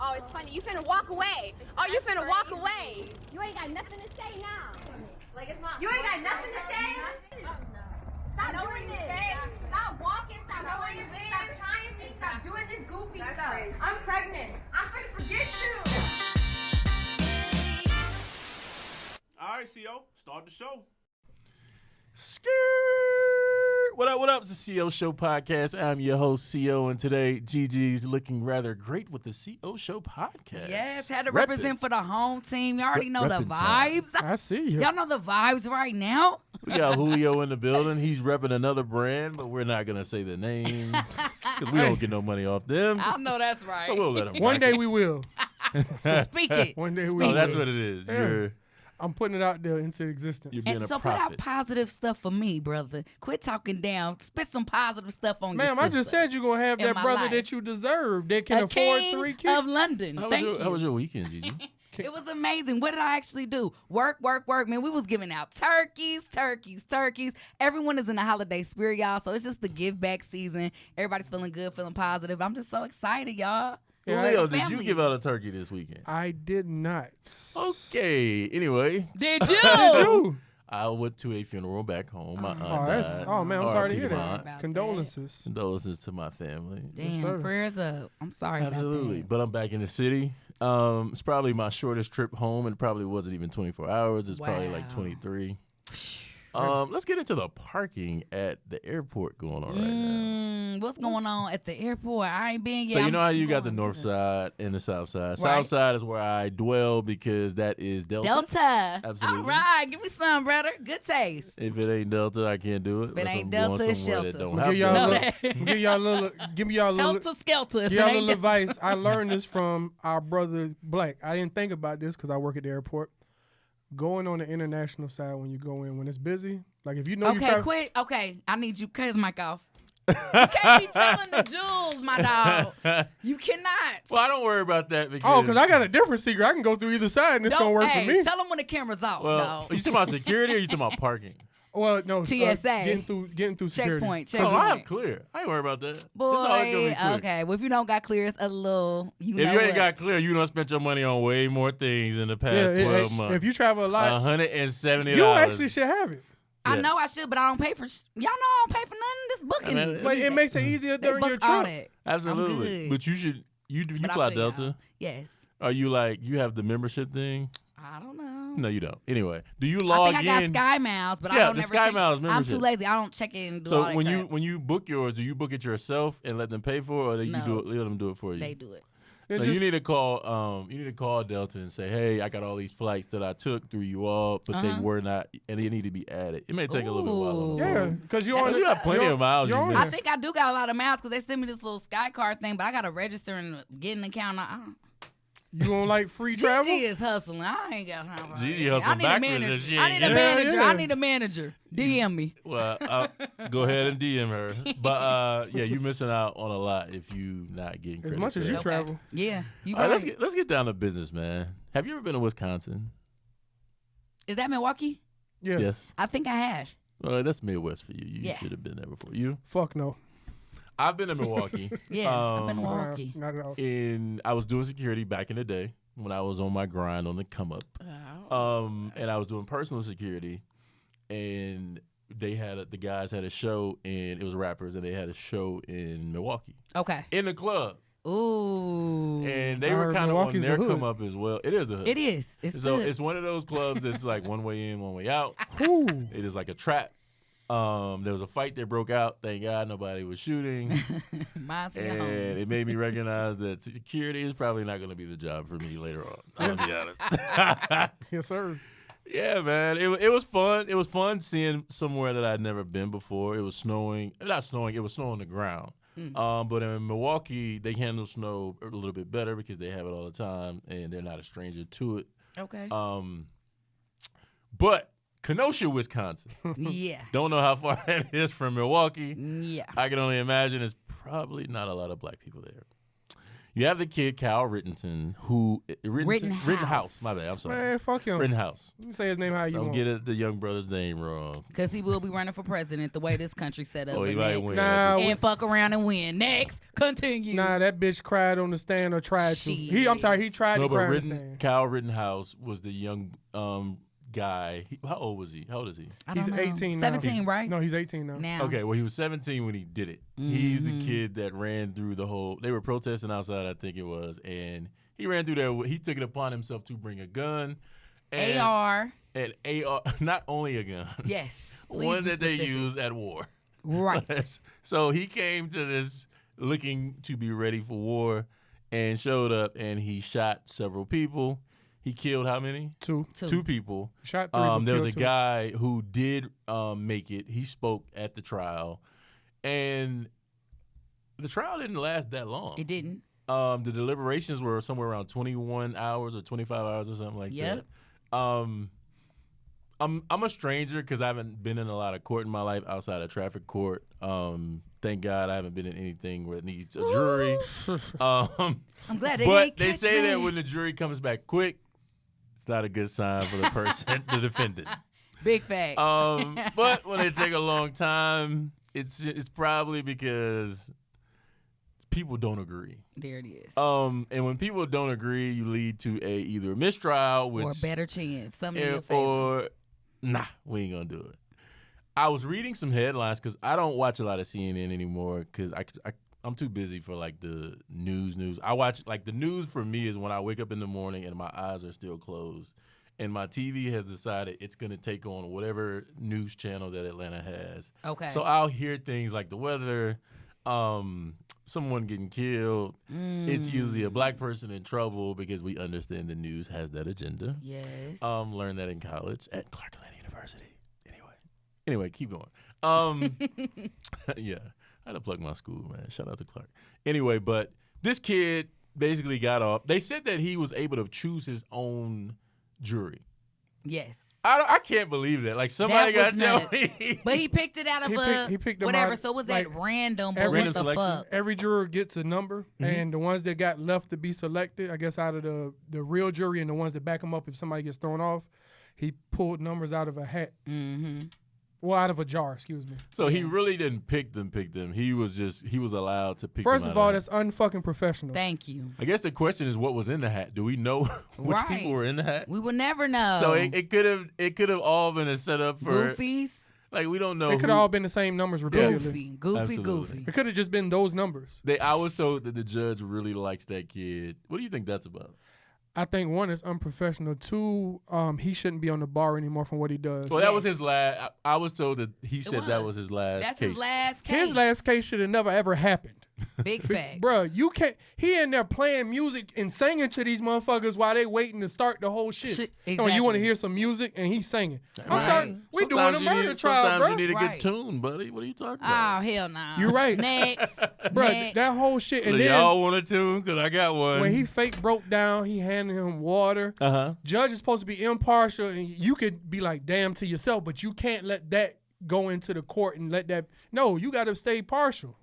Oh, it's funny. You finna walk away. Oh, you finna walk away. You ain't got nothing to say now. Like it's not. You ain't got nothing to say. Stop doing this. Stop walking. Stop playing. Stop trying me. Stop doing this goofy stuff. I'm pregnant. I'm gonna forget you. All right, CO, start the show. Skirt. What up? It's the CO Show Podcast. I'm your host, CO, and today Gigi's looking rather great with the CO Show Podcast. Yes, had to represent for the home team. You already know the vibes. I see you. Y'all know the vibes right now. We got Julio in the building. He's repping another brand, but we're not going to say the names because we don't get no money off them. I know that's right. But we'll let them One rock day it. we will. Speak it. One day we will. Oh, that's what it is. Yeah. I'm putting it out there into existence. You're being And a so put out prophet. positive stuff for me, brother. Quit talking down. Spit some positive stuff on Ma'am, your I just sister. said you're going to have in that my brother life. that you deserve that can a afford king 3 kids. of London. How Thank you. was your weekend, Gigi? It was amazing. What did I actually do? Work. Man, we was giving out turkeys. Everyone is in the holiday spirit, y'all. So it's just the give back season. Everybody's feeling good, feeling positive. I'm just so excited, y'all. Yeah, Julio, did you family. give out a turkey this weekend? I did not. Okay. Anyway, Did you? You. I went to a funeral back home. My aunt died. Oh, man, I'm sorry to hear R.I.P. that. About Condolences. Condolences to my family. Damn, sir. prayers up. I'm sorry Absolutely. about But I'm back in the city. It's probably my shortest trip home, and it probably wasn't even 24 hours. It's probably like Wow. 23. Let's get into the parking at the airport going on that. right now. What's going on at the airport? I ain't been yet. So you know how you got the going north to side and the south side. Right. South side is where I dwell because that is Delta. Delta. Absolutely. All right. Give me some, brother. Good taste. If it ain't Delta, I can't do it. If it unless ain't I'm Delta, going it's somewhere that shelter. don't Give have y'all, No, Delta. that- give y'all a little, give me y'all a little, Helter skelter. If give it y'all a ain't little Delta. advice. I learned this from our brother Black. I didn't think about this because I work at the airport. Going on the international side when you go in, when it's busy, like if you know you Okay, travel. quit. Okay, I need you. Cut his mic off. You can't be telling the jewels, my dog. You cannot. Well, I don't worry about that because. Oh, because I got a different secret. I can go through either side and it's going to work hey, for me. Tell them when the camera's off, Well, dog. are you talking about security or are you talking about parking? Well, no. TSA. Getting through security. Checkpoint. Oh, I have Checkpoint. clear. I ain't worried about that. It's Boy, always gonna be clear. okay. Well, if you don't got clear, it's a little. You If know you ain't what? got clear, you done spent your money on way more things in the past Yeah, 12 months. if you travel a lot, $170. you actually should have it. I Yeah. know I should, but I don't pay for. Y'all know I don't pay for nothing. This booking. I mean, But it makes it easier they during your book all trip. that. Absolutely. good. But you should. You But I fly feel y'all. Delta? Yes. Are you like you have the membership thing? I don't know. No, you don't. Anyway, do you I log think I got in? Sky Miles, but I Yeah, don't the ever Sky check. Miles I'm membership. too lazy. I don't check it and do all So that when crap. you book yours, do you book it yourself and let them pay for it, or do you No. do it, let them do it for you? They do it. It No, just- you need to call. You need to call Delta and say, "Hey, I got all these flights that I took through you all, but they were not, and they need to be added. It may take a little bit while. on the yeah, phone. because you're That's on But you it. have plenty of miles. you're You on miss. I think I do got a lot of miles because they sent me this little Sky Card thing, but I got to register and get an account. You don't like free travel? Gigi is hustling. I ain't got time for Gigi that shit. hustling I need a backwards manager. and she I ain't need a getting it. manager. Yeah. I need a manager. DM me. Well, go ahead and DM her. But yeah, you're missing out on a lot if you not getting credit As much for as that. you Okay. travel. Yeah, you All right, right. let's get down to business, man. Have you ever been to Wisconsin? Is that Milwaukee? Yes. I think I have. Well, that's Midwest for you. You Yeah. should have been there before. You? Fuck no. I've been to Milwaukee. Yeah, I've been to Um, Milwaukee. Not at all. And I was doing security back in the day when I was on my grind on the come up. And I was doing personal security, and they had the guys had a show, and it was rappers, and they had a show in Milwaukee Okay. in the club, Ooh. and they I were heard kind of on Milwaukee's their the hood. come up as well. It is the hood. It is. It's So good. it's one of those clubs that's like one way in, one way out. Ooh. It is like a trap. There was a fight that broke out. Thank God nobody was shooting. Mine's And home. it made me recognize that security is probably not going to be the job for me later on. I'll be honest. Yes, sir. Yeah, man. It was fun. It was fun seeing somewhere that I'd never been before. It was snowing. Not snowing. It was snow on the ground. But in Milwaukee, they handle snow a little bit better because they have it all the time, and they're not a stranger to it. Okay. But Kenosha, Wisconsin. Yeah. Don't know how far that is from Milwaukee. Yeah. I can only imagine it's probably not a lot of black people there. You have the kid Cal Rittenhouse, Rittenhouse. My bad. I'm sorry. Man, fuck him. Rittenhouse. You say his name how you Don't want. get the young brother's name wrong. Because he will be running for president the way this country set up. Oh, he But might next. win. Nah, And fuck around and win. Next, continue. Nah, that bitch cried on the stand or tried to. I'm Shit. sorry, he tried No, to but cry on the stand. Cal Rittenhouse was the young guy. How old was he? How old is he? I don't He's know. 18 now. 17, right? No, he's 18 now. Now. Okay, well, he was 17 when he did it. He's the kid that ran through the whole. They were protesting outside, I think it was, and he ran through there. He took it upon himself to bring a gun, and, AR. and AR, not only a gun, Yes. Please one be that they specific. use at war. Right. So he came to this looking to be ready for war, and showed up, and he shot several people. He killed how many? Two. Two people. Shot three. but There was a killed two. guy who did make it. He spoke at the trial, and the trial didn't last that long. It didn't. The deliberations were somewhere around 21 hours or 25 hours or something like Yep. that. I'm a stranger because I haven't been in a lot of court in my life outside of traffic court. Thank God I haven't been in anything where it needs a jury. I'm glad they But ain't they catch say me. that when the jury comes back quick, it's not a good sign for the person, the defendant. Big facts. But when they take a long time, it's probably because people don't agree. There it is. And when people don't agree, you lead to either a mistrial, which or a better chance. Something in your favor. or nah, we ain't gonna do it. I was reading some headlines because I don't watch a lot of CNN anymore because I'm too busy for like the news. I watch like the news for me is when I wake up in the morning and my eyes are still closed, and my TV has decided it's gonna take on whatever news channel that Atlanta has. Okay. So I'll hear things like the weather, someone getting killed. It's usually a black person in trouble because we understand the news has that agenda. Yes. Learned that in college at Clark Atlanta University. Anyway, keep going. Yeah, I had to plug my school, man. Shout out to Clark. Anyway, but this kid basically got off. They said that he was able to choose his own jury. Yes. I can't believe that. Like somebody That got was to tell nuts. me. But he picked it out of He picked them whatever. out, So was like, that random? But every- what Random the selection? fuck? Every juror gets a number, and the ones that got left to be selected, I guess out of the real jury and the ones that back him up if somebody gets thrown off, he pulled numbers out of a hat. Mm-hmm. Well, out of a jar, excuse me. So he Yeah. really didn't pick them. He was allowed to pick First them of out all, the that's unfucking professional. Thank you. I guess the question is what was in the hat. Do we know which Right. people were in the hat? We will never know. So it could have all been a setup for Goofies. like we don't know. They could who- have all been the same numbers repeatedly. Goofy. Absolutely. Goofy. It could have just been those numbers. I was told that the judge really likes that kid. What do you think that's about? I think one is unprofessional. Two, he shouldn't be on the bar anymore from what he does. Well, that was Yes. his last. I was told that he said that was his last. That's case. his last case. His last case should have never ever happened. Big facts. Bruh, you can't. He in there playing music and singing to these motherfuckers while they waiting to start the whole shit. Shit, You want to exactly. hear some music and he's singing. I'm Right. sorry, we doing Sometimes a you murder need- trial, Sometimes bro. you need a Right. good tune, buddy. What are you talking Oh, about? hell no. You right. Next. Bruh, Next. that whole shit. And Look, then y'all want a tune? Because I got one. when he fake broke down, he handed him water. Uh-huh. Judge is supposed to be impartial, and you could be like, damn to yourself, but you can't let that go into the court and let that. No, you got to stay partial.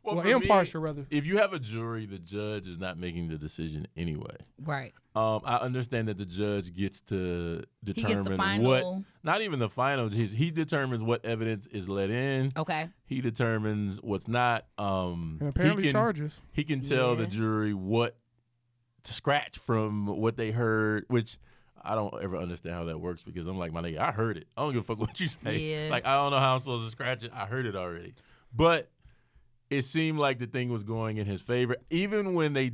Well, for me, impartial, rather. If you have a jury, the judge is not making the decision anyway. Right. I understand that the judge gets to He determine gets the final. what, not even the final. He determines what evidence is let in. Okay. He determines what's not. And apparently he can, charges. He can tell the Yeah. jury what to scratch from what they heard, which I don't ever understand how that works because I'm like, my nigga, I heard it. I don't give a fuck what you say. Yeah. Like, I don't know how I'm supposed to scratch it. I heard it already. But it seemed like the thing was going in his favor. Even when they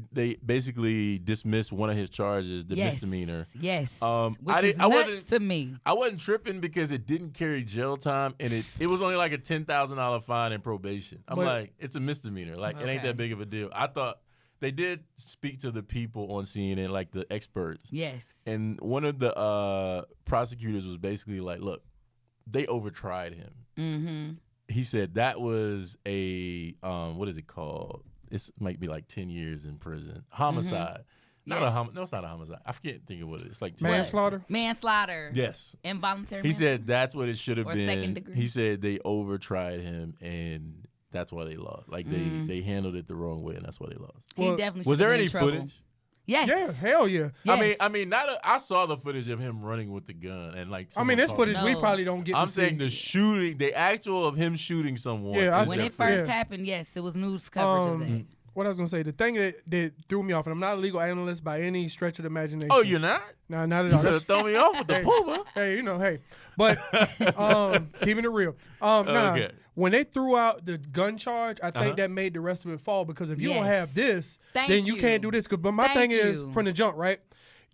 basically dismissed one of his charges, the Yes. misdemeanor. Yes. I Which is I nuts wasn't- to me. I wasn't tripping because it didn't carry jail time, and it was only like a $10,000 fine and probation. I'm But- like, it's a misdemeanor. Like, it ain't Okay. that big of a deal. I thought they did speak to the people on CNN, like the experts. Yes. And one of the prosecutors was basically like, look, they overtried him. Mm-hmm. He said that was a, what is it called? It might be like 10 years in prison. Homicide. Not a Yes. no, it's not a homicide. I can't think of what it is. It's like 10. Manslaughter. Manslaughter. Yes. Involuntary He manslaughter. said that's what it should have Or been. second degree. He said they overtried him and that's why they lost. Like they handled it the wrong way, and that's why they lost. He definitely Was should there have been any in trouble. footage? Yes. Yeah, hell yeah. Yes. I mean, I saw the footage of him running with the gun and like. I mean, this footage we No. probably don't get I'm to saying see. the shooting, the actual of him shooting someone. Yeah, is When it different. first happened, yes, it was news coverage of that. What I was gonna say, the thing that threw me off, and I'm not a legal analyst by any stretch of the imagination. Oh, you're not? No, not at You all. could have thrown me off with the Hey. Puma. Hey, but keeping it real. Nah, Okay. when they threw out the gun charge, I think Uh-huh. that made the rest of it fall because if you don't Yes. have this, Thank then you you. can't do this. But my Thank thing is you. from the jump, right?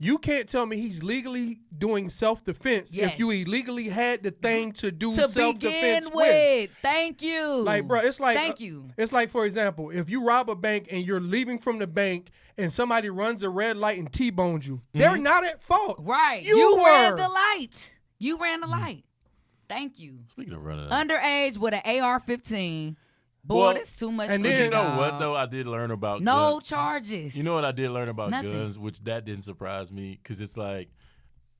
You can't tell me he's legally doing self-defense if you Yes. illegally had the thing to do To self-defense begin with. Thank you. Like, bro, it's like Thank you. It's like, for example, if you rob a bank and you're leaving from the bank and somebody runs a red light and T-bones you, they're not at fault. Right. You ran were. the light. You ran the light. Thank you. Speaking of running, Underage with an AR-15. Boy, Well, that's too much and for then- you, you know what dog. though? I did learn about No guns. charges. You know what I did learn about Nothing. guns, which that didn't surprise me because it's like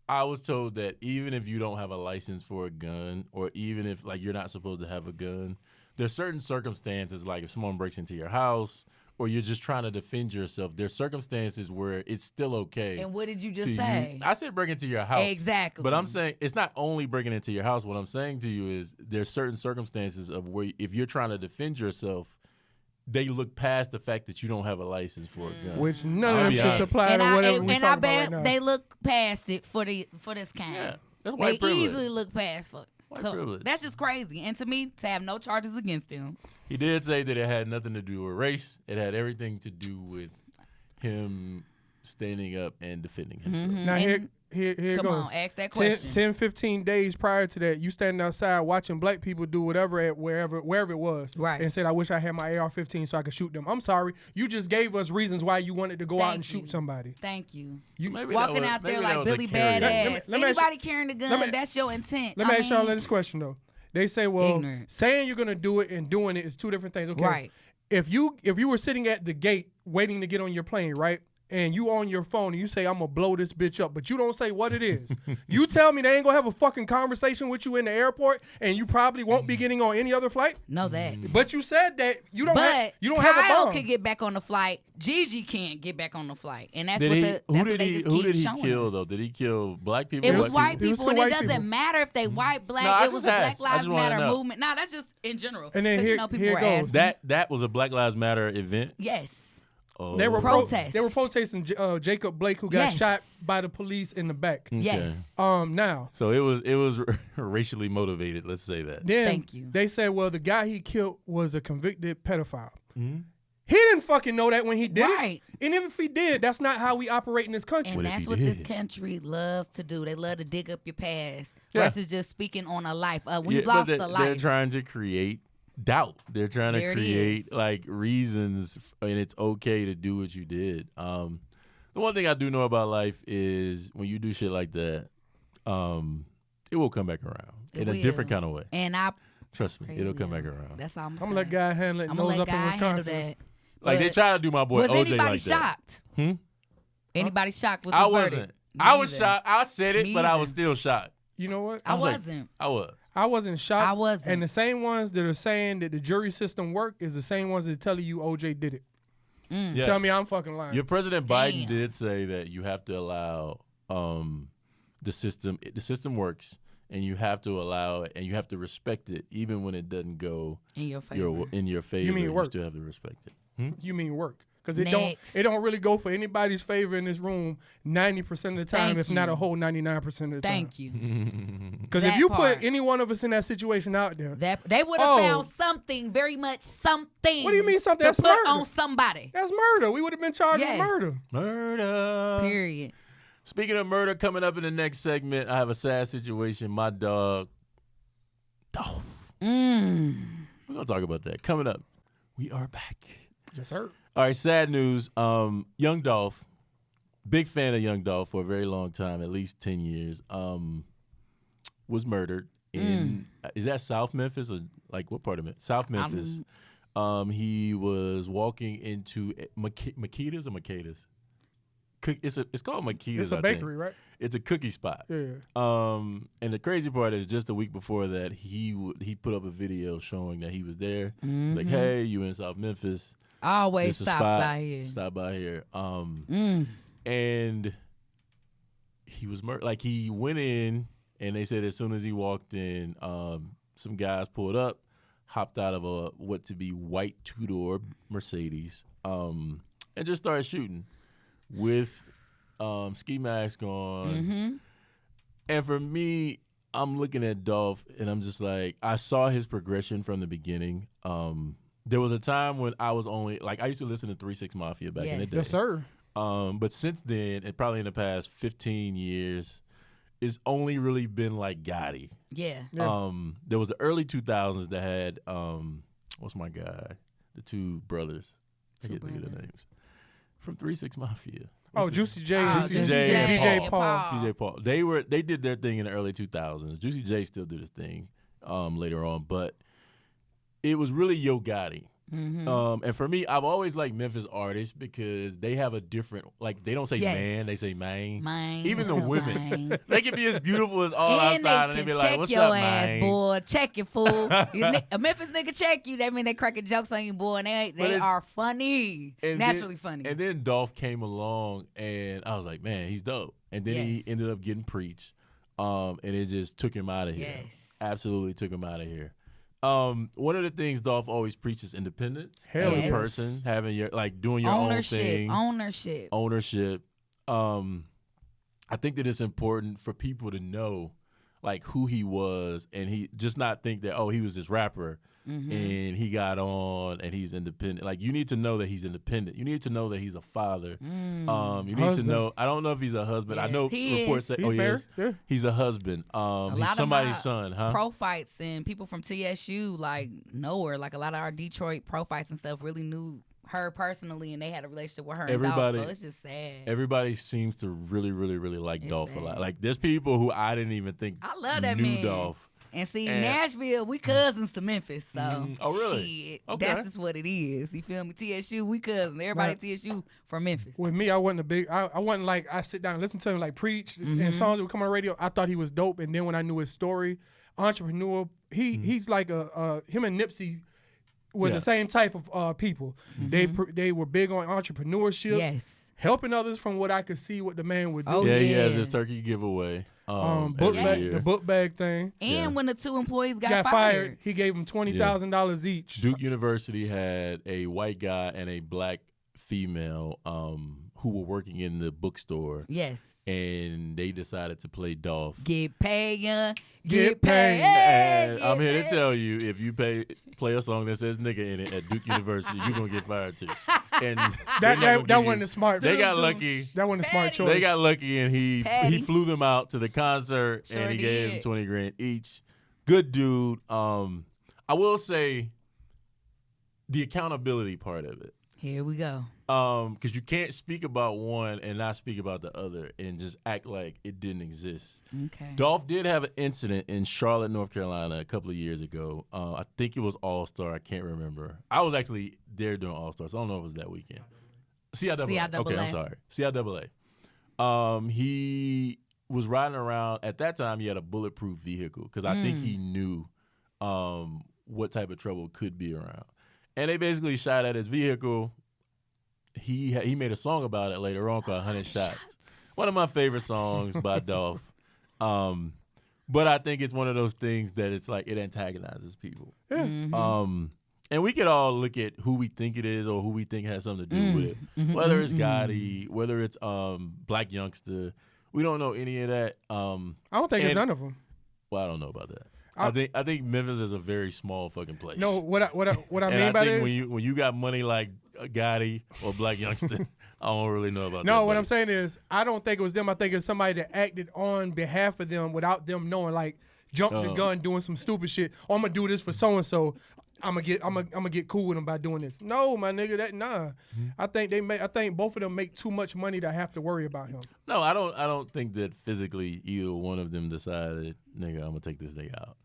I was told that even if you don't have a license for a gun, or even if like you're not supposed to have a gun, there's certain circumstances like if someone breaks into your house or you're just trying to defend yourself. There's circumstances where it's still okay. And what did you to just say? I said break into your house. Exactly. But I'm saying it's not only breaking into your house. What I'm saying to you is there's certain circumstances of where if you're trying to defend yourself, they look past the fact that you don't have a license for a gun. Which none I'll of them be shits honest. apply and to I, whatever and, we and talking I about bet right now. they look past it for this kind. Yeah, that's They white privilege. easily look past for it. White So privilege. that's just crazy. And to me, to have no charges against him. He did say that it had nothing to do with race. It had everything to do with him standing up and defending himself. Now And- here it Come goes. on, ask that 10, question. 10, 15 days prior to that, you standing outside watching black people do whatever at wherever it was. Right. And said, I wish I had my AR-15 so I could shoot them. I'm sorry. You just gave us reasons why you wanted to go out Thank and shoot you. somebody. Thank you. You, Maybe Walking that was- out there maybe that like was a Billy carry-on. Badass. Let me ask you- Anybody carrying a gun, that's your intent. Let me I ask y'all mean, this question, though. They say, well, Ignorant. saying you're going to do it and doing it is two different things. Okay. Right. If you were sitting at the gate waiting to get on your plane, right? And you on your phone and you say, I'm going to blow this bitch up, but you don't say what it is. You tell me they ain't going to have a fucking conversation with you in the airport and you probably won't be getting on any other flight. know that. But you said that you don't But you don't have a Kyle bomb. could get back on the flight. Gigi can't get back on the flight, and that's Did what he? the that's Who what did they he? just Who keep did he showing kill us. though? Did he kill black people? It or was white It was people, still and white it doesn't people. matter if they white, black. No, I it was just a Black asked. I Lives just wanna Matter know. movement. No, that's just in general. And then 'Cause, here- you know, people here were it goes. asking. That was a Black Lives Matter event. Yes. Oh. They were Protest. They were protesting Jacob Blake, who got Yes. shot by the police in the back. Okay. Yes. Now So it was racially motivated. Let's say that. then Thank you. they said, well, the guy he killed was a convicted pedophile. Mm-hmm. He didn't fucking know that when he did Right. it. And even if he did, that's not how we operate in this country. And What if that's he what this did? country loves to do. They love to dig up your past Yeah. versus just speaking on a life. We've Yeah, but lost they- a They're life. trying to create doubt. They're trying There to it create is. like reasons, and it's okay to do what you did. The one thing I do know about life is when you do shit like that, it will come back around It in a will. different kind of way. And I Trust me, it'll come yeah, back around. That's all I'm I'm saying. gonna let guy handle it I'm nose gonna let up in Guy handle Wisconsin. that. Like they But try to do my boy was OJ anybody like that. shocked? Hmm? Anybody shocked with this I wasn't. verdict? I was Neither. shocked. I said it, Me but I either. was still shocked. You know what? I was like- wasn't. I was. I wasn't shocked. I wasn't. And the same ones that are saying that the jury system worked is the same ones that tell you OJ did it. Yeah. Tell me I'm fucking lying. Your President Biden Damn. did say that you have to allow the system. The system works, and you have to allow it, and you have to respect it, even when it doesn't go In your favor. in your favor. mean work? still have to respect it. You mean work? Because Next. it don't really go for anybody's favor in this room 90% of the time, Thank if not you. a whole 99% of the time. Thank you. Because if That you part. put any one of us in that situation out there, That they would have Oh. found something, very much something. What do you mean something? to That's put murder. on somebody? that's murder. We would have been charged Yes. with murder. Murder. Period. Speaking of murder, coming up in the next segment, I have a sad situation. My dog, Dolph. We're gonna talk about that coming up. We are back. Yes, sir. All right, sad news. Young Dolph, big fan of Young Dolph for a very long time, at least 10 years. Was murdered in is that South Memphis or like what part of it? South Memphis. He was walking into Makeda's or Makeda's? it's called Makitas. It's a I bakery, think. right? It's a cookie spot. Yeah. And the crazy part is just a week before that he put up a video showing that he was there. He's like, hey, you in South Memphis? Always This a stop spot. by here. Stop by here. And he was like he went in, and they said as soon as he walked in, some guys pulled up, hopped out of a what to be white two-door Mercedes, and just started shooting with ski mask on. And for me, I'm looking at Dolph, and I'm just like, I saw his progression from the beginning. There was a time when I was only like I used to listen to 3 6 Mafia back in the day. Yes, sir. But since then, and probably in the past 15 years, it's only really been like Gotti. Yeah. There was the early 2000s that had what's my guy? The two brothers. I Two can't think of their brothers. names. From 3 6 Mafia. Oh, What's Juicy J, Juicy and J and DJ Paul. Paul. DJ Paul. They did their thing in the early 2000s. Juicy J still do this thing later on, but it was really Yo Gotti. And for me, I've always liked Memphis artists because they have a different, like, they don't say Yes. man, they say man. Mine. Even the women. Mine. They can be as beautiful as all And outside, and they they be can like, check what's your up, ass, man? boy. Check it, fool. A Memphis nigga check you. That mean they cracking jokes on you, boy. And But they it's- are funny. And Naturally then, funny. And then Dolph came along, and I was like, man, he's dope. And then he Yes. ended up getting preached, and it just took him out of here. Yes. Absolutely took him out of here. One of the things Dolph always preaches independence. Hell as a yes. person, having your doing your own thing. Ownership. Ownership. I think that it's important for people to know like who he was, and he just not think that he was this rapper and he got on and he's independent. Like, you need to know that he's independent. You need to know that he's a father. You need to Husband. know. I don't know if he's a husband. I Yes, know he reports is. say He's married. Yeah. he's a husband. A He's lot of somebody's my son, huh? Pro fights and people from TSU like know her. Like a lot of our Detroit pro fights and stuff really knew her personally, and they had a relationship with her. Everybody- and Dolph, so it's just sad. Everybody seems to really, really, really like It's Dolph a sad. lot. Like, there's people who I didn't even think I love that knew man. Dolph. And see, And- Nashville, we cousins to Memphis, so Oh, really? shit, Okay. that's just what it is. You feel me? TSU, we cousins. Everybody Right. at TSU from Memphis. With me, I wasn't a big. I wasn't like I sit down and listen to him like preach and songs that would come on the radio. I thought he was dope, and then when I knew his story, entrepreneur. He's like him and Nipsey were Yeah. the same type of people. They were big on entrepreneurship, Yes. helping others from what I could see what the man would do. Oh, Yeah, he has yeah. his turkey giveaway. Book every bag, year. the book bag thing. And Yeah. when the two employees Got fired. He gave them $20,000 each. Duke University had a white guy and a black female who were working in the bookstore, Yes. and they decided to play Dolph. Get paid, young. Get paid. And Get I'm here to paid. tell you, if you play a song that says nigga in it at Duke University, you're gonna get fired too. And That wasn't a smart. They got lucky. That wasn't a smart choice. They got lucky, and he Patty. flew them out to the concert, Sure and he gave them did. 20 grand each. Good dude. I will say the accountability part of it. Here we go. Because you can't speak about one and not speak about the other and just act like it didn't exist. Okay. Dolph did have an incident in Charlotte, North Carolina a couple of years ago. I think it was All-Star. I can't remember. I was actually there during All-Star, so I don't know if it was that weekend. CIAA. Okay, I'm sorry. CIAA. He was riding around. At that time, he had a bulletproof vehicle because I think he knew what type of trouble could be around. And they basically shot at his vehicle. He made a song about it later on called 100 Shots. One of my favorite songs by Dolph. But I think it's one of those things that it's like it antagonizes people. Yeah. And we could all look at who we think it is or who we think has something to do with it. Whether it's Gotti, whether it's Black Youngster. We don't know any of that. I don't think it's and- none of them. Well, I don't know about that. I think Memphis is a very small fucking place. No, what I and mean I by think this. when you got money like Gotti or Black Youngster, I don't really know about that. No, what buddy. I'm saying is, I don't think it was them. I think it's somebody that acted on behalf of them without them knowing. Like, jumped the gun, doing some stupid shit. Oh, I'm gonna do this for so and so. I'm gonna get cool with them by doing this. No, my nigga, nah. I think both of them make too much money to have to worry about him. No, I don't think that physically either one of them decided, nigga, I'm gonna take this nigga out.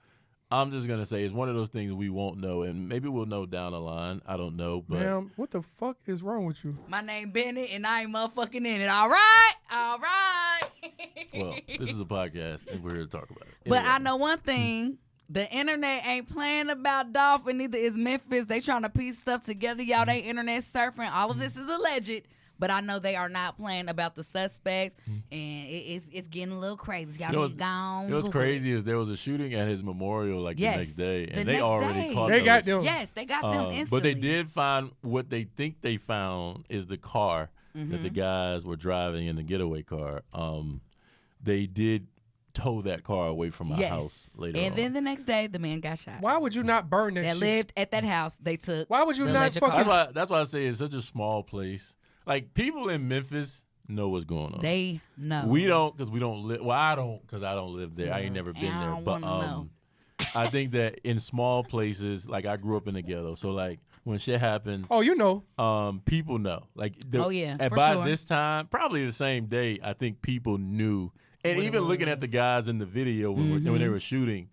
I'm just gonna say it's one of those things we won't know, and maybe we'll know down the line. I don't know, but Ma'am, what the fuck is wrong with you? My name Bennett, and I ain't motherfucking in it. All right. well, this is a podcast, and we're here to talk about it. But Anyway. I know one thing. The internet ain't playing about Dolph, and neither is Memphis. They trying to piece stuff together. Y'all, they internet surfing. All of this is alleged. But I know they are not playing about the suspects, and it's getting a little crazy. Y'all need gone. What's Google crazy it. is there was a shooting at his memorial like Yes, the next day, the and they next already day. caught They got those. them. Yes, they got them instantly. But they did find what they think they found is the car that the guys were driving in the getaway car. They did tow that car away from my house later and on. then the next day, the man got shot. Why would you not burn that That shit? lived at that house. They took. Why would you the not alleged fucking? car. That's why I say it's such a small place. Like people in Memphis know what's going on. They know. We don't because we don't live. Well, I don't because I don't live there. I ain't never been I there. don't But wanna know. I think that in small places, like I grew up in the ghetto, so like when shit happens, Oh, you know. people know. Like, Oh, yeah, and for by sure. this time, probably the same day, I think people knew. And even looking at the guys in the video when they were shooting,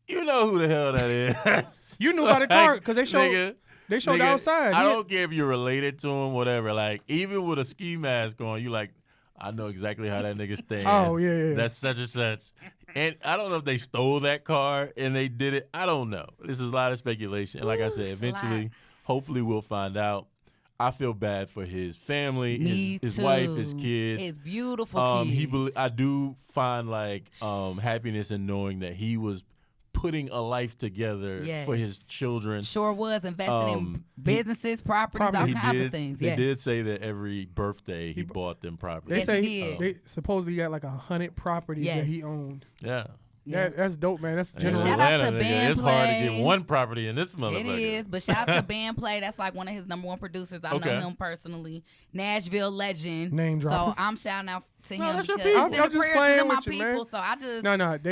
you know who the hell that is. You knew about the car because they showed. Nigga, They showed nigga, outside. I Yeah. don't care if you're related to him, whatever. Like, even with a ski mask on, you like, I know exactly how that nigga stand. Oh, yeah. That's such and such. And I don't know if they stole that car and they did it. I don't know. This is a lot of speculation. And like I said, Ooh, eventually, hopefully we'll find out. I feel bad for his family, Me his too. wife, his kids. His beautiful kids. I do find like happiness in knowing that he was putting a life together for his Yes. children. Sure was investing in Um, businesses, properties, all He kinds did. of things. They Yes. did say that every birthday he bought them property. They Yes, say he did. they supposedly got like 100 properties that he Yes. owned. Yeah. Yeah. That's dope, man. That's And generous. shout out to Atlanta, nigga, Ben it's hard to Play. get one property in this motherfucker. It is, but shout out to Ben Play. That's like one of his number one producers. I Okay. know him personally. Nashville legend. Name So dropping. I'm shouting out to No, him that's your because people. I'm I'm sending just prayers playing to my with you, man. people. So I just, No,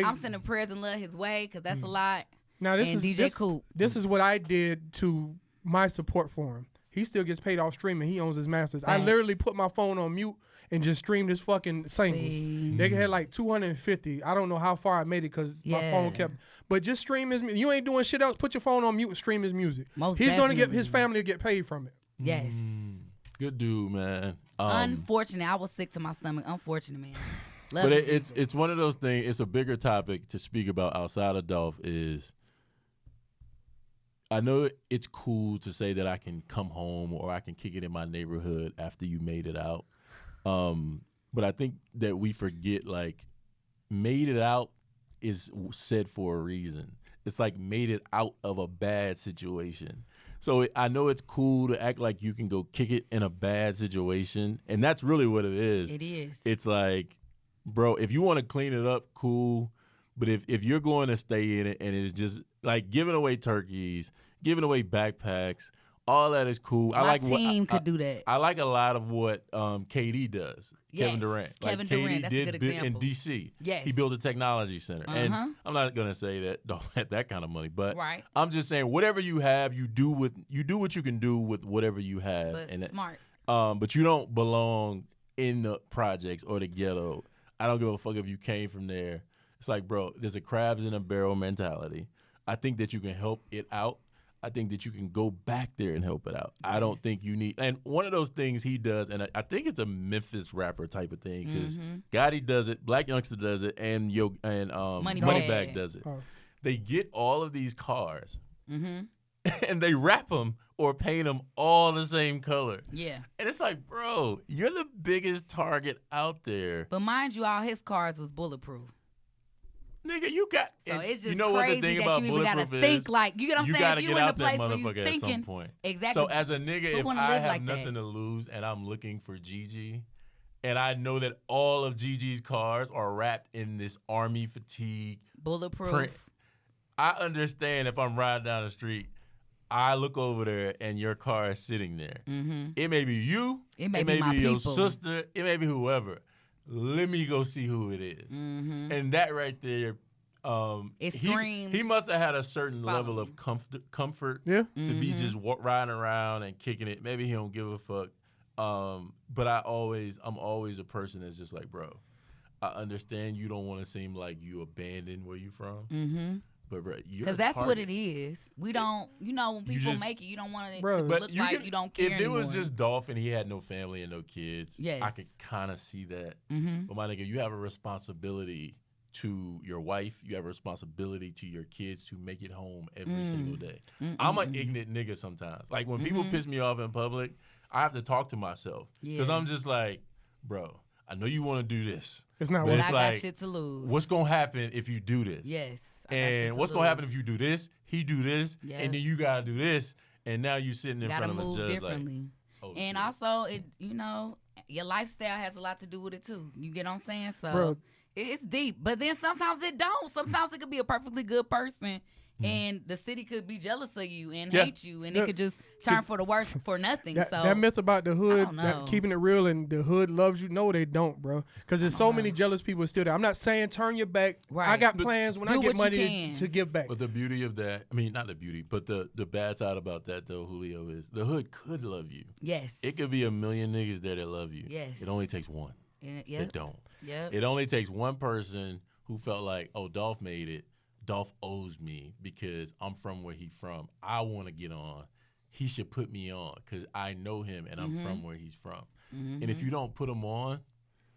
I'm sending prayers and love his way because that's a lot. Now this and is DJ this, Coop. This is what I did to my support for him. He still gets paid off streaming. He owns his masters. I Facts. literally put my phone on mute and just streamed his fucking singles. See. They had like 250. I don't know how far I made it because my phone Yeah. kept. But just stream his. You ain't doing shit else. Put your phone on mute and stream his music. Most He's gonna get his definitely. family to get paid from it. Yes. Good dude, man. Unfortunate. I was sick to my stomach. Unfortunate, man. Love But these people. it's one of those things. It's a bigger topic to speak about outside of Dolph. Is I know it's cool to say that I can come home or I can kick it in my neighborhood after you made it out. But I think that we forget like made it out is said for a reason. It's like made it out of a bad situation. So I know it's cool to act like you can go kick it in a bad situation, and that's really what it is. It is. It's like, bro, if you want to clean it up, cool. But if you're going to stay in it and it's just like giving away turkeys, giving away backpacks, all that is cool. My I like team what could do that. I like a lot of what KD does. Kevin Yes, Durant. Kevin KD Durant, that's a did good in example. DC. Yes. He built a technology center. And Uh-huh. I'm not gonna say that don't have that kind of money, but Right. I'm just saying whatever you have, you do what you can do with whatever you have. But and smart. but you don't belong in the projects or the ghetto. I don't give a fuck if you came from there. It's like, bro, there's a crabs in a barrel mentality. I think that you can help it out. I think that you can go back there and help it out. I don't think you need. And one of those things he does, and I think it's a Memphis rapper type of thing because Gotti does it, Black Youngster does it, and Moneybagg does it. Oh. They get all of these cars Mm-hmm. and they wrap them or paint them all the same color. Yeah. And it's like, bro, you're the biggest target out there. But mind you, all his cars was bulletproof. Nigga, you got. So and it's just you know what crazy the thing that about you even gotta bulletproof think is? like, you get what I'm You saying? gotta If get you in a out that place where you motherfucker at thinking, some point. exactly. So as a nigga, Who if wanna I live have like that? nothing to lose and I'm looking for Gigi, and I know that all of Gigi's cars are wrapped in this army fatigue bulletproof. print, I understand if I'm riding down the street, I look over there and your car is sitting there. Mm-hmm. It may be you. It may be my your people. sister. It may be whoever. Let me go see who it is. Mm-hmm. And that right there, It he screams, must have had a certain follow level me. of comfort Yeah. to be Mhm. just riding around and kicking it. Maybe he don't give a fuck. But I'm always a person that's just like, bro, I understand you don't want to seem like you abandoned where you from. Mm-hmm. But bro, Because that's what it is. We don't, when people make it, you don't want it to Bro. look like you don't care If it anymore. was just Dolph and he had no family and no kids, Yes. I could kind of see that. Mhm. But my nigga, you have a responsibility to your wife. You have a responsibility to your kids to make it home every single day. I'm an ignorant nigga sometimes. Like when people piss me off in public, I have to talk to myself because Yeah. I'm just like, bro, I know you want to do this. It's not But what But it's I like, got shit to lose. what's gonna happen if you do this? Yes. I got shit And to what's gonna happen lose. if you do this? He do this, Yeah. and then you gotta do this, and now you sitting in Gotta front of a move judge differently. like, oh, And shit. also, your lifestyle has a lot to do with it too. You get what I'm saying? So Bro. it's deep. But then sometimes it don't. Sometimes it could be a perfectly good person, and the city could be jealous of you and Yeah. hate you, and Yeah. it could just turn for the worse for nothing. That, so that myth about the hood, don't that know. keeping it real and the hood loves you. No, they don't, bro. Because there's so many jealous people still there. I'm not saying turn your back. I Right. got But plans when do I get what you money can. to give back. But the beauty of that, I mean, not the beauty, but the bad side about that though, Julio, is the hood could love you. yes, It could be a million niggas there that love you. Yes. It only takes one Yep. that don't. Yep. It only takes one person who felt like, oh, Dolph made it. Dolph owes me because I'm from where he's from. I want to get on. He should put me on because I know him and I'm from where he's from. And if you don't put him on,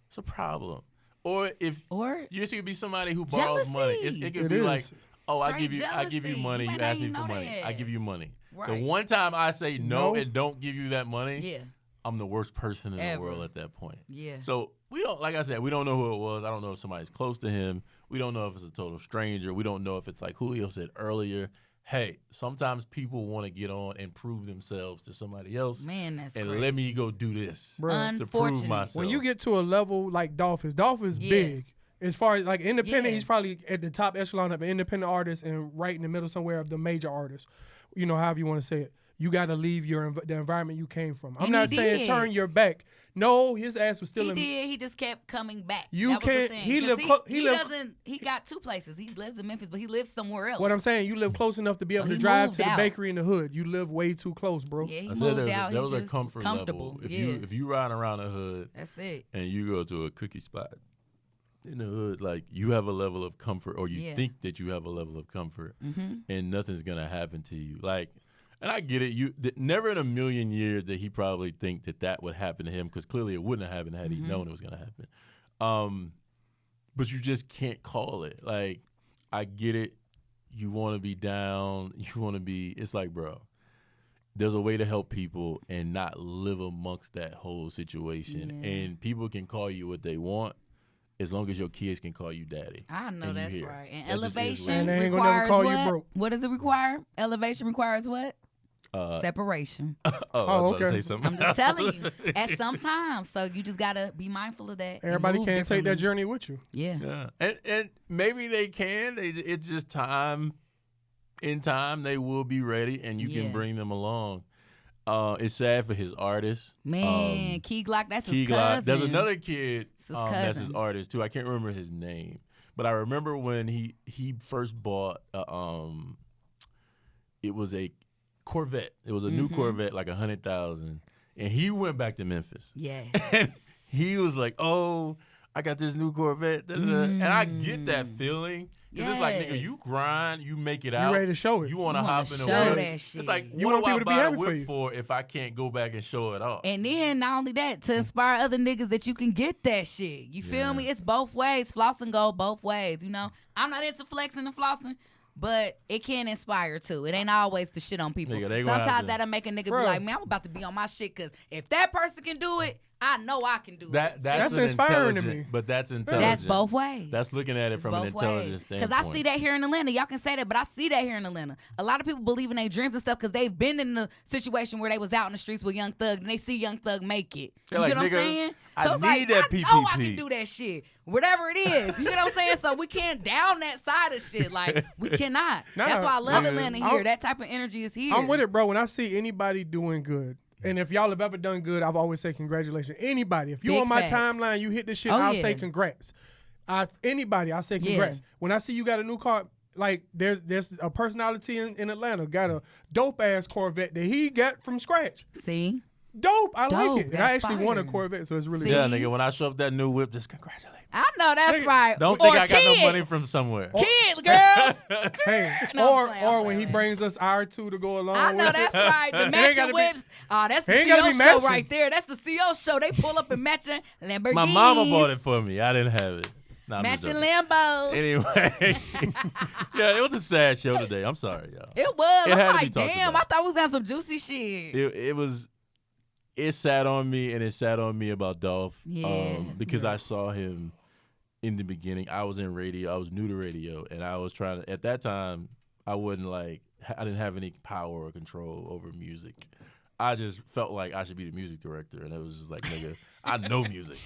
it's a problem. Or if Or you could be somebody who borrows money. Jealousy. It could It be like, is. oh, I Straight give you jealousy. money. You You might ask not me even for know money. that. I give you money. Right. The one time I say no No. and don't give you that money, yeah, I'm the worst person in Ever. the world at that point. yeah. So we don't, like I said, we don't know who it was. I don't know if somebody's close to him. We don't know if it's a total stranger. We don't know if it's like Julio said earlier. Hey, sometimes people want to get on and prove themselves to somebody else, Man, that's and crazy. let me go do this Bro. to prove Unfortunate. myself. When you get to a level like Dolph is Yeah. big. As far as like independent, Yeah. he's probably at the top echelon of an independent artist and right in the middle somewhere of the major artists. However you want to say it. You got to leave the environment you came from. I'm And not he saying did. turn your back. No, his ass was still He in. did. He just kept coming back. You That was the can't- thing. he 'Cause lived clo- he he lived- doesn't. He got two places. He lives in Memphis, but he lives somewhere else. What I'm saying, you live close enough to be able So to he drive moved to the out. bakery in the hood. You live way too close, bro. Yeah, he I said moved there was, out. there was he a just comfort was comfortable. level. If yeah, you if you ride around the hood that's it. and you go to a cookie spot in the hood, like you have a level of comfort, or you Yeah. think that you have a level of comfort, Mm-hmm. and nothing's gonna happen to you. Like, and I get it. Never in a million years that he probably think that would happen to him, because clearly it wouldn't have happened had he known it was gonna happen. But you just can't call it. Like, I get it. You want to be down. You want to be. It's like, bro, there's a way to help people and not live amongst that whole situation. Yeah. And people can call you what they want, as long as your kids can call you daddy. I know And you that's here. right. And That just is elevation what it And they ain't gonna requires never call you what? broke. What does it require? Elevation requires what? is. Separation. I was Oh, about to okay. say something. I'm just telling you. At some time, so you just gotta be mindful of that. and Everybody move can't take that differently. journey with you. Yeah. Yeah, and maybe they can. It's just time. In time, they will be ready, and you Yeah. can bring them along. It's sad for his artist, Man, Key Glock, that's Key his Glock. cousin. There's another kid It's his that's his cousin. artist too. I can't remember his name, but I remember when he first bought. It was a Corvette. It was a new Corvette, like 100,000, and he went back to Memphis. Yes. And he was like, "Oh, I got this new Corvette," and I get that feeling, because it's like, nigga, Yes. you grind, you make it out, ready to show it. You want to You wanna hop in the show whip. that shit. It's like, You what want do I people to be buy the happy for whip you. for if I can't go back and show it off? And then not only that, to inspire other niggas that you can get that shit. You feel me? It's both ways. Flossing go both ways. You know, I'm not into flexing and flossing, but it can inspire too. It ain't always the shit on people. Nigga, they gonna have Sometimes to- that'll make a nigga Bruh. be like, man, I'm about to be on my shit, because if that person can do it, I know I can do That it. that's That's inspiring to intelligent- me. But that's intelligent. That's both ways. That's looking at it from an intelligent standpoint. Because I see that here in Atlanta. Y'all can say that, but I see that here in Atlanta. A lot of people believe in their dreams and stuff because they've been in the situation where they was out in the streets with Young Thug and they see Young Thug make it. They're You like, get what I'm "Nigga, saying? I So it's need like, that I know I PPP." can do that shit. Whatever it is. You get what I'm saying? So we can't down that side of shit. Like, we cannot. Nah, That's why I love I'm- Atlanta I'm- here. That type of energy is here. I'm with it, bro. When I see anybody doing good, and if y'all have ever done good, I've always say congratulations. Anybody, if you Big on my facts. timeline, you hit this shit, Oh, I'll yeah. say congrats. Anybody, I'll say congrats. When I see you got a new car, like there's a personality in Atlanta got a dope ass Corvette that he got from scratch. See? Dope, I Dope, like it. And I that's actually won a fire. Corvette, so it's really See? Yeah, good. nigga, when I show up that new whip, just congratulate me. I know that's right. Don't think Or I got no kids. money from somewhere. Kids, girls. Hey, No, I'm playing, or I'm when he playing. brings us our two to go along I know with that's it. right. The It ain't matching gotta be- whips. Oh, that's the It ain't gotta CO be show matching. right there. That's the CO show. They pull up and matching Lamborghinis. My mama bought it for me. I didn't have it. Nah, I'm just Matching joking. Lambos. Anyway, yeah, it was a sad show today. I'm sorry, y'all. It was. It I'm had to be like, talked damn, about. I thought we was got some juicy shit. It sat on me, and it sat on me about Dolph. Yeah. Because I saw him in the beginning. I was in radio. I was new to radio, and I was trying to. At that time, I didn't have any power or control over music. I just felt like I should be the music director, and it was just like, nigga, I know music.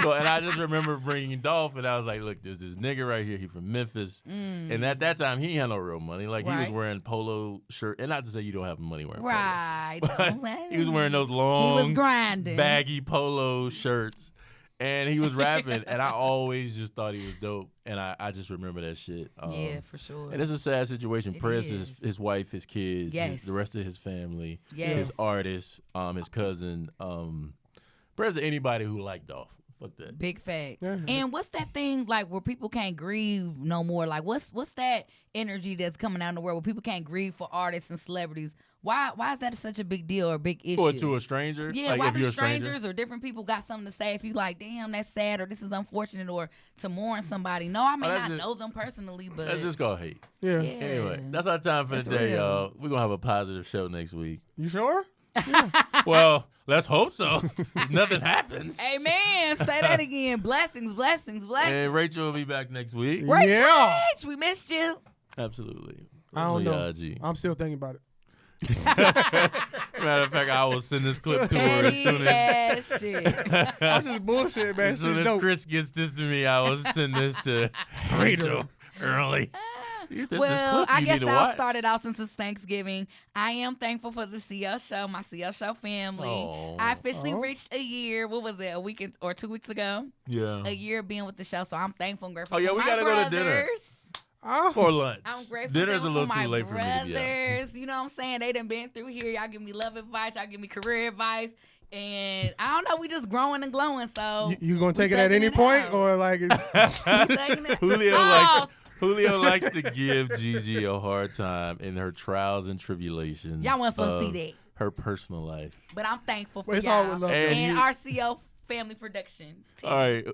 So, and I just remember bringing Dolph, and I was like, look, there's this nigga right here. He from Memphis, and at that time, he had no real money. Like he was Right. wearing polo shirt, and not to say you don't have money wearing polo. Right. But he was wearing those He long, was grinding. baggy polo shirts, and he was rapping, and I always just thought he was dope, and I just remember that shit. Yeah, for sure. And it's a sad situation. It Press is. his wife, his kids, Yes. the rest of his family, Yes. his artists, his cousin. Prayers to anybody who liked Dolph. Fuck that. Big facts. Yeah. And what's that thing like where people can't grieve no more? Like what's that energy that's coming out in the world where people can't grieve for artists and celebrities? Why is that such a big deal or a big issue? Or to a stranger. Yeah, like why if do you're a stranger. strangers or different people got something to say if you like, damn, that's sad or this is unfortunate or to mourn somebody? No, I may that's not just- know them personally, but That's just called hate. Yeah. yeah. Anyway, that's our time for That's today, real. y'all. We're gonna have a positive show next week. You sure? Well, let's hope so. If nothing happens. Amen. Say that again. Blessings, blessings, blessings. And Rachel will be back next week. Rach, Yeah. Rach, we missed you. Absolutely. I don't know. Lovely IG. I'm still thinking about it. Matter of fact, I will send this clip to her as Petty soon as ass shit. I'm just bullshit, man. as soon Shit's as dope. Chris gets this to me, I will send this to Rachel early. This is Well, clip I you guess need to I'll watch. start it out since it's Thanksgiving. I am thankful for the CL show, my CL show family. Aw. I officially Oh. reached a year. What was it? A week or 2 weeks ago? Yeah. A year being with the show. So I'm thankful and grateful. Oh, yeah, for we my gotta go to dinner. brothers. Oh, Or lunch. I'm grateful Dinner's for a little my too late for me to be out. brothers. You know what I'm saying? They done been through here. Y'all give me love advice. Y'all give me career advice. And I don't know, we just growing and glowing. So you gonna take it we at any thugging it point out. or like? we thugging it. Julio likes to give Gigi a hard time in her trials and tribulations. Y'all wasn't supposed to of see that. her personal life. But I'm thankful for It's all y'all with love, And and you- RCO family production team. All right,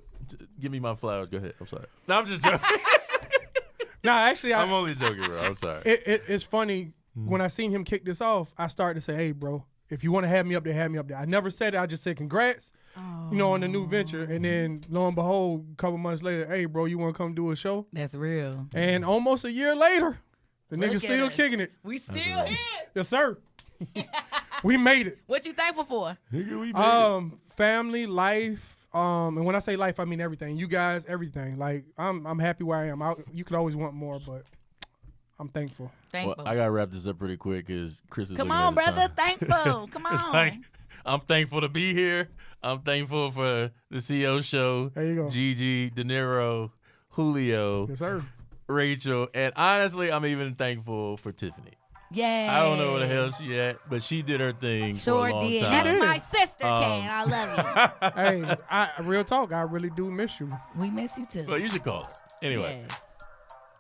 give me my flowers. Go ahead. I'm sorry. No, I'm just joking. Nah, actually, I'm only joking, bro. I'm sorry. it's funny when I seen him kick this off. I started to say, "Hey, bro, if you want to have me up there, have me up there." I never said it. I just said, "Congrats." You know, on the new venture, and then lo and behold, a couple months later, hey, bro, you want to come do a show? That's real. And almost a year later, the Look nigga at still us. kicking it. We still right. here. Yes, sir. We made it. What you thankful for? Nigga, we made it. Family, life, and when I say life, I mean everything. You guys, everything. Like I'm happy where I am. You could always want more, but I'm thankful. Thankful. Well, I gotta wrap this up pretty quick because Chris is Come looking on, at the brother. time. Thankful. Come on. It's like I'm thankful to be here. I'm thankful for the CEO show. There you go. Gigi, De Niro, Julio, Yes, sir. Rachel, and honestly, I'm even thankful for Tiffany. Yeah. I don't know where the hell she at, but she did her thing Sure for a long did. time. That's my sister, Um, Kane. I love Hey, real talk. I really do miss you. you. We miss you too. Well, you should call her. Anyway. Yes.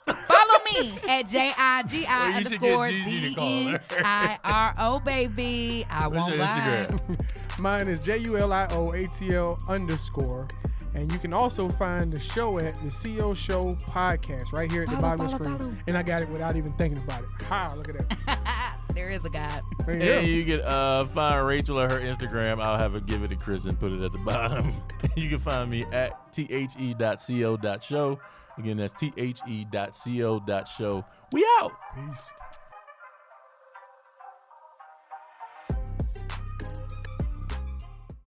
Follow me at JIGI Well, you should get underscore Gigi to call her. DENIRO, baby. I What's won't your lie. Instagram? Mine is JULIOATL_. And you can also find the show at the CO Show Podcast right here at the Follow, bottom of the follow, screen. follow. And I got it without even thinking about it. Ha, look at that. There is a God. There you go. And you can find Rachel at her Instagram. I'll have her give it to Chris and put it at the bottom. You can find me at the.co.show. Again, that's the.co.show. We out. Peace.